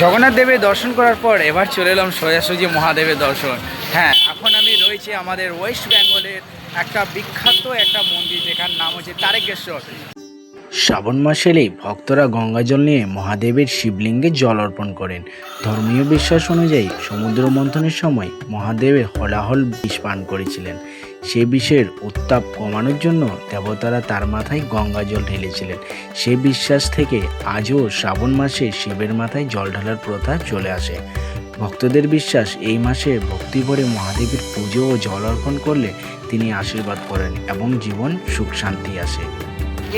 জগন্নাথ দেবের দর্শন করার পর এবার চলে এলাম সোজাসুজি মহাদেবের দর্শন। হ্যাঁ, এখন আমি রয়েছি আমাদের ওয়েস্ট বেঙ্গলের একটা বিখ্যাত একটা মন্দির, যেখানে নাম হচ্ছে তারকেশ্বর। শ্রাবণ মাস এলেই ভক্তরা গঙ্গাজল নিয়ে মহাদেবের শিবলিঙ্গে জল অর্পণ করেন। ধর্মীয় বিশ্বাস অনুযায়ী সমুদ্র মন্থনের সময় মহাদেবের হলাহল বিষ পান করেছিলেন। সে বিষের উত্তাপ কমানোর জন্য দেবতারা তার মাথায় গঙ্গাজল ঢেলেছিলেন। সে বিশ্বাস থেকে আজও শ্রাবণ মাসে শিবের মাথায় জল ঢালার প্রথা চলে আসে। ভক্তদের বিশ্বাস, এই মাসে ভক্তি ভরে মহাদেবের পুজো ও জল অর্পণ করলে তিনি আশীর্বাদ করেন এবং জীবন সুখ শান্তি আসে।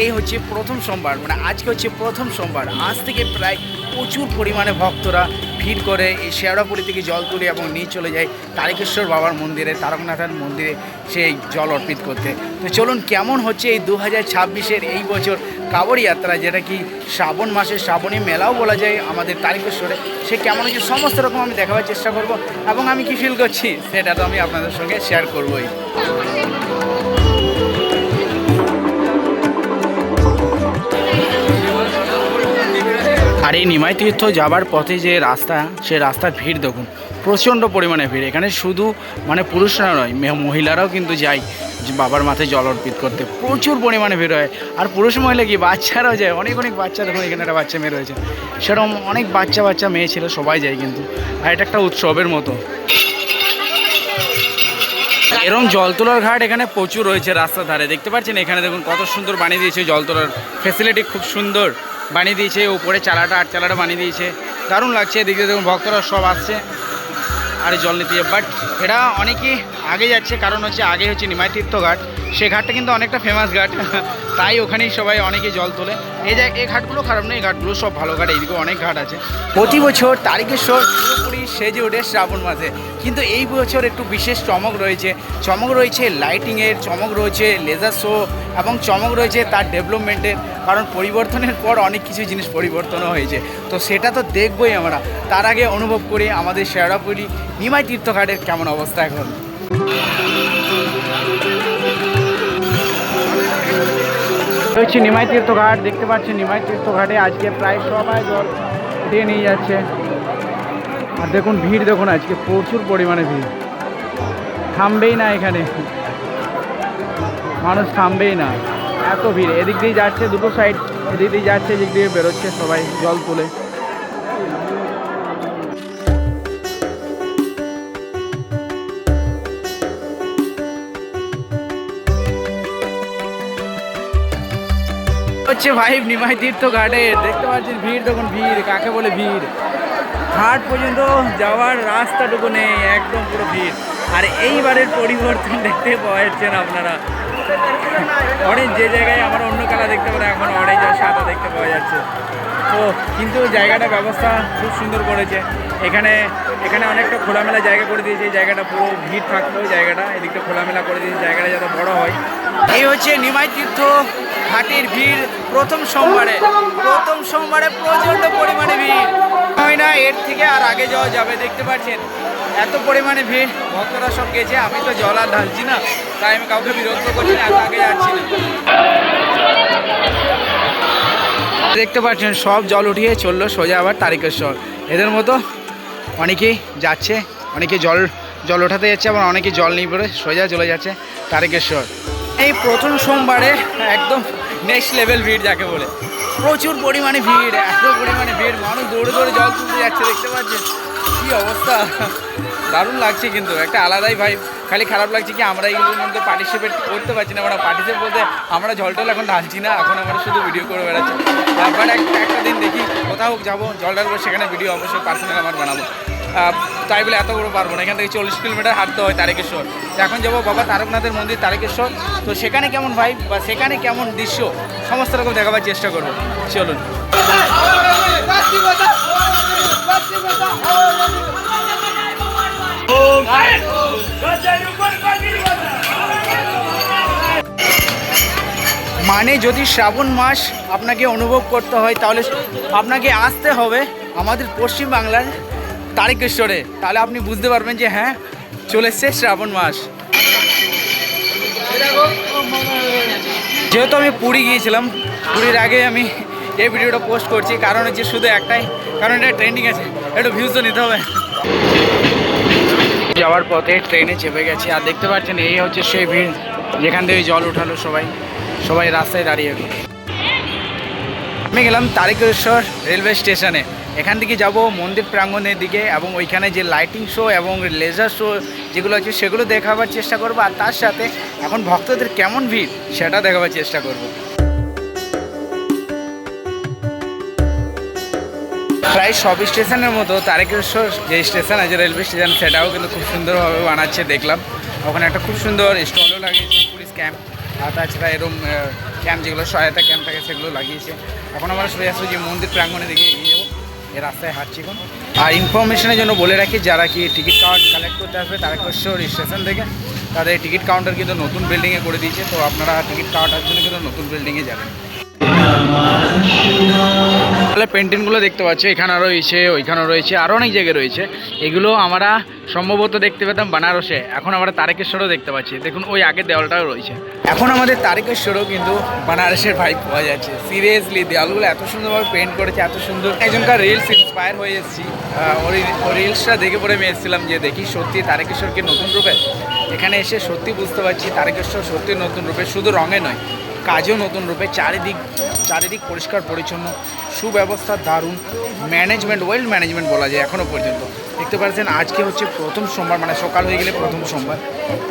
এই হচ্ছে প্রথম সোমবার, মানে আজকে হচ্ছে প্রথম সোমবার। আজ থেকে প্রায় প্রচুর পরিমাণে ভক্তরা ভিড় করে এই শেওড়াপুরি থেকে জল তুলে এবং নিয়ে চলে যায় তারকেশ্বর বাবার মন্দিরে, তারকনাথের মন্দিরে সেই জল অর্পিত করতে। তো চলুন, কেমন হচ্ছে এই 2026-এর এই বছর কাঁবড় যাত্রা, যেটা কি শ্রাবণ মাসে শ্রাবণী মেলাও বলা যায় আমাদের তারকেশ্বরে, সে কেমন হচ্ছে সমস্ত রকম আমি দেখাবার চেষ্টা করব এবং আমি কি ফিল করছি সেটা তো আমি আপনাদের সঙ্গে শেয়ার করবই। আর এই নিমাই তীর্থ যাবার পথে যে রাস্তা, সে রাস্তার ভিড় দেখুন, প্রচণ্ড পরিমাণে ভিড়। এখানে শুধু মানে পুরুষরা নয়, মহিলারাও কিন্তু যায় বাবার মাথায় জল অর্পিত করতে। প্রচুর পরিমাণে ভিড় হয়। আর পুরুষ মহিলা কি, বাচ্চারাও যায়, অনেক অনেক বাচ্চা। দেখুন এখানে একটা বাচ্চা মেয়ে রয়েছে, সেরকম অনেক বাচ্চা মেয়ে ছেলে সবাই যায় কিন্তু। আর এটা একটা উৎসবের মতো। এরকম জল তোলার ঘাট এখানে প্রচুর রয়েছে রাস্তার ধারে, দেখতে পাচ্ছেন। এখানে দেখুন কত সুন্দর বানিয়ে দিয়েছে, জল তোলার ফেসিলিটি খুব সুন্দর বানিয়ে দিয়েছে। উপরে চালাটা বানিয়ে দিয়েছে, দারুণ লাগছে। এদিকে দেখুন ভক্তরা সব আসছে আর জল নিতে। বাট এটা অনেকেই আগে যাচ্ছে, কারণ হচ্ছে আগে হচ্ছে নিমাই তীর্থ ঘাট, সেই ঘাটটা কিন্তু অনেকটা ফেমাস ঘাট, তাই ওখানেই সবাই অনেকে জল তোলে। এই ঘাটগুলো খারাপ নয়, এই ঘাটগুলো সব ভালো ঘাট। এইদিকে অনেক ঘাট আছে। প্রতি বছর তারকেশ্বর পুরোপুরি সেজে ওঠে শ্রাবণ মাসে, কিন্তু এই বছর একটু বিশেষ চমক রয়েছে লাইটিংয়ের, চমক রয়েছে লেজার শো এবং চমক রয়েছে তার ডেভেলপমেন্টের। কারণ পরিবর্তনের পর অনেক কিছু জিনিস পরিবর্তনও হয়েছে, তো সেটা তো দেখবই আমরা। তার আগে অনুভব করি আমাদের শেওড়াপুরি নিমাই তীর্থঘাটের কেমন অবস্থা এখন। হচ্ছে নিমাই তীর্থঘাট, দেখতে পাচ্ছেন। নিমাই তীর্থঘাটে আজকে প্রায় সবাই জল উঠিয়ে নিয়ে যাচ্ছে। আর দেখুন ভিড়, দেখুন আজকে প্রচুর পরিমাণে ভিড়, থামবেই না এখানে, মানুষ থামবেই না, এত ভিড়। এদিক দিয়ে যাচ্ছে দুটো সাইড, এদিক দিয়ে যাচ্ছে, এদিক দিয়ে বেরোচ্ছে, সবাই জল তুলে। হচ্ছে ভাই নিমাই তীর্থ ঘাটে, দেখতে পাচ্ছেন ভিড়, দেখুন ভিড় কাকে বলে ভিড়। ঘাট পর্যন্ত যাওয়ার রাস্তাটুকু নেই, একদম পুরো ভিড়। আর এইবারের পরিবর্তন দেখতে পাওয়া যাচ্ছে না আপনারা। অনেক যে জায়গায় আমরা অন্য কালা দেখতে পারে, এখন অনেক সাদা দেখতে পাওয়া যাচ্ছে। তো কিন্তু জায়গাটা ব্যবস্থা খুব সুন্দর করেছে। এখানে অনেকটা খোলামেলা জায়গা করে দিয়েছে। এই জায়গাটা পুরো ভিড় থাকলেও জায়গাটা এদিকটা খোলামেলা করে দিয়েছে, জায়গাটা যাতে বড় হয়। এই হচ্ছে নিমাই তীর্থ ঘাটের ভিড় প্রথম সোমবারে প্রচণ্ড পরিমাণে ভিড় হয় না, এর থেকে আর আগে যাওয়া যাবে। দেখতে পাচ্ছেন এত পরিমাণে ভিড়, ভক্তরা সব গেছে। আমি তো জল আর ঢালছি না, তাই আমি কাউকে বিরক্ত করছি না, এত আগে যাচ্ছি না। দেখতে পাচ্ছেন সব জল উঠিয়ে চললো সোজা আবার তারকেশ্বর। এদের মতো অনেকেই যাচ্ছে, অনেকে জল ওঠাতে যাচ্ছে, আবার অনেকে জল নিয়ে পড়ে সোজা চলে যাচ্ছে তারকেশ্বর। এই প্রথম সোমবারে একদম নেক্সট লেভেল ভিড় যাকে বলে, প্রচুর পরিমাণে ভিড়, এত পরিমাণে ভিড়, মানুষ দৌড়ে দৌড়ে জল তুলতে যাচ্ছে। দেখতে পাচ্ছেন কী অবস্থা, দারুণ লাগছে কিন্তু, একটা আলাদাই ভাই। খালি খারাপ লাগছে কি আমরা এইগুলোর মধ্যে পার্টিসিপেট করতে পারছি না। আমরা পার্টিসিপেট বলতে আমরা জল টল এখন ঢালছি না, এখন আমরা শুধু ভিডিও করে বেড়াচ্ছি। বাট একটা দিন দেখি কোথাও যাবো জল ঢালবো, সেখানে ভিডিও অবশ্যই পার্সোনাল আমার বানাবো। তাই বলে এত বড় পারবো না, এখান থেকে 40 কিলোমিটার হাঁটতে হয় তারকেশ্বর। এখন যাবো বাবা তারকনাথের মন্দির তারকেশ্বর, তো সেখানে কেমন ভাই বা সেখানে কেমন দৃশ্য সমস্ত রকম দেখাবার চেষ্টা করবো। চলুন। মানে যদি শ্রাবণ মাস আপনাকে অনুভব করতে হয়, তাহলে আপনাকে আসতে হবে আমাদের পশ্চিম বাংলার তারকেশ্বরে, তাহলে আপনি বুঝতে পারবেন যে হ্যাঁ চলে এসছে শ্রাবণ মাস। যেহেতু আমি পুরী গিয়েছিলাম, পুরীর আগে আমি এই ভিডিওটা পোস্ট করছি, কারণ হচ্ছে শুধু একটাই, কারণ এটা ট্রেন্ডিং আছে, একটু ভিউজ তো নিতে হবে। যাওয়ার পথে ট্রেনে চেপে গেছি, আর দেখতে পাচ্ছেন এই হচ্ছে সেই ভিড় যেখান থেকে জল উঠালো সবাই রাস্তায় দাঁড়িয়ে। আমি গেলাম তারকেশ্বর রেলওয়ে স্টেশনে, এখান থেকে যাব মন্দির প্রাঙ্গণের দিকে, এবং ওইখানে যে লাইটিং শো এবং লেজার শো যেগুলো আছে সেগুলো দেখাবার চেষ্টা করব, আর তার সাথে এখন ভক্তদের কেমন ভিড় সেটা দেখাবার চেষ্টা করব। প্রায় সব স্টেশনের মতো তারকেশ্বর যে স্টেশন আছে রেলওয়ে স্টেশন, সেটাও কিন্তু খুব সুন্দরভাবে বানাচ্ছে দেখলাম। ওখানে একটা খুব সুন্দর স্টলও লাগিয়েছে, পুলিশ ক্যাম্প, আর তাছাড়া এরকম ক্যাম্প যেগুলো সহায়তা ক্যাম্প থাকে সেগুলো লাগিয়েছে। এখন আমরা সোজাসুজি মন্দির প্রাঙ্গণের দিকে এগিয়ে যাবো, এই রাস্তায় হাঁটছি এখন। আর ইনফরমেশনের জন্য বলে রাখি, যারা কি টিকিট কালেক্ট করতে আসবে তারকেশ্বর স্টেশন থেকে, তাদের টিকিট কাউন্টার কিন্তু নতুন বিল্ডিংয়ে করে দিয়েছে, তো আপনারা টিকিট কাটার জন্য কিন্তু নতুন বিল্ডিংয়ে যাবেন। তাহলে পেন্টিংগুলো দেখতে পাচ্ছি, এখানে রয়েছে, ওইখানেও রয়েছে, আরও অনেক জায়গায় রয়েছে। এগুলো আমরা সম্ভবত দেখতে পেতাম বানারসে, এখন আমরা তারকেশ্বরও দেখতে পাচ্ছি। দেখুন ওই আগের দেওয়ালটাও রয়েছে। এখন আমাদের তারকেশ্বরও কিন্তু বানারসের ভাইব পাওয়া যাচ্ছে। সিরিয়াসলি দেওয়ালগুলো এত সুন্দরভাবে পেন্ট করেছে, এত সুন্দর। একজনকার রিলস ইন্সপায়ার হয়ে এসেছি, ওই রিলসটা দেখে পরে আমি এসেছিলাম যে দেখি সত্যি তারকেশ্বরকে নতুন রূপে। এখানে এসে সত্যি বুঝতে পারছি তারকেশ্বর সত্যি নতুন রূপে, শুধু রঙে নয় কাজও নতুন রূপে। চারিদিক পরিষ্কার পরিচ্ছন্ন, সুব্যবস্থা, দারুণ ম্যানেজমেন্ট, ওয়েল ম্যানেজমেন্ট বলা যায় এখনও পর্যন্ত। দেখতে পাচ্ছেন আজকে হচ্ছে প্রথম সোমবার, মানে সকাল হয়ে গেলে প্রথম সোমবার,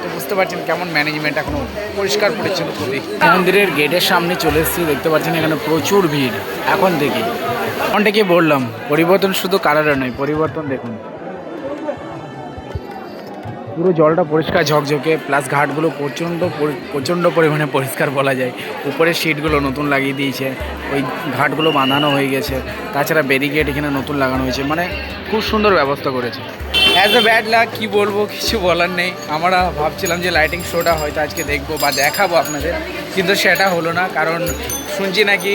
তো বুঝতে পারছেন কেমন ম্যানেজমেন্ট, এখনও পরিষ্কার পরিচ্ছন্ন খুবই। মন্দিরের গেটের সামনে চলে এসেছি, দেখতে পাচ্ছেন এখানে প্রচুর ভিড় এখন থেকে। কি বললাম, পরিবর্তন শুধু কালারে নয়, পরিবর্তন দেখুন, পুরো জলটা পরিষ্কার ঝকঝকে, প্লাস ঘাটগুলো প্রচণ্ড পরিমাণে পরিষ্কার বলা যায়। উপরের সিটগুলো নতুন লাগিয়ে দিয়েছে, ওই ঘাটগুলো বাঁধানো হয়ে গেছে, তাছাড়া ব্যারিকেড এখানে নতুন লাগানো হয়েছে, মানে খুব সুন্দর ব্যবস্থা করেছে। অ্যাজ এ ব্যাড লাক কী বলবো, কিছু বলার নেই। আমরা ভাবছিলাম যে লাইটিং শোটা হয়তো আজকে দেখবো বা দেখাবো আপনাদের, কিন্তু সেটা হলো না, কারণ শুনছি নাকি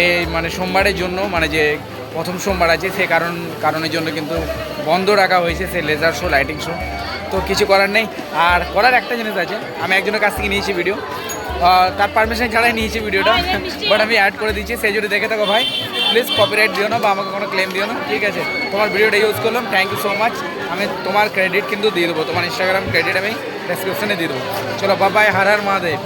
এই মানে সোমবারের জন্য, মানে যে প্রথম সোমবার আছে সে কারণের জন্য কিন্তু বন্ধ রাখা হয়েছে সেই লেজার শো, লাইটিং শো। তো কিছু করার নেই। আর করার একটা জিনিস আছে, আমি একজনের কাছ থেকে নিয়েছি ভিডিও, তার পারমিশন ছাড়াই নিয়েছি ভিডিওটা, বাট আমি অ্যাড করে দিচ্ছি। সেই যদি দেখে থাকো ভাই, প্লিজ কপিরাইট দিও না বা আমাকে কোনো ক্লেম দিও না, ঠিক আছে? তোমার ভিডিওটা ইউজ করলাম, থ্যাংক ইউ সো মাচ। আমি তোমার ক্রেডিট কিন্তু দিয়ে দেবো, তোমার ইনস্টাগ্রাম ক্রেডিট আমি ডেসক্রিপশনে দিয়ে দেবো। চলো বাবাই, হর হর মহাদেব।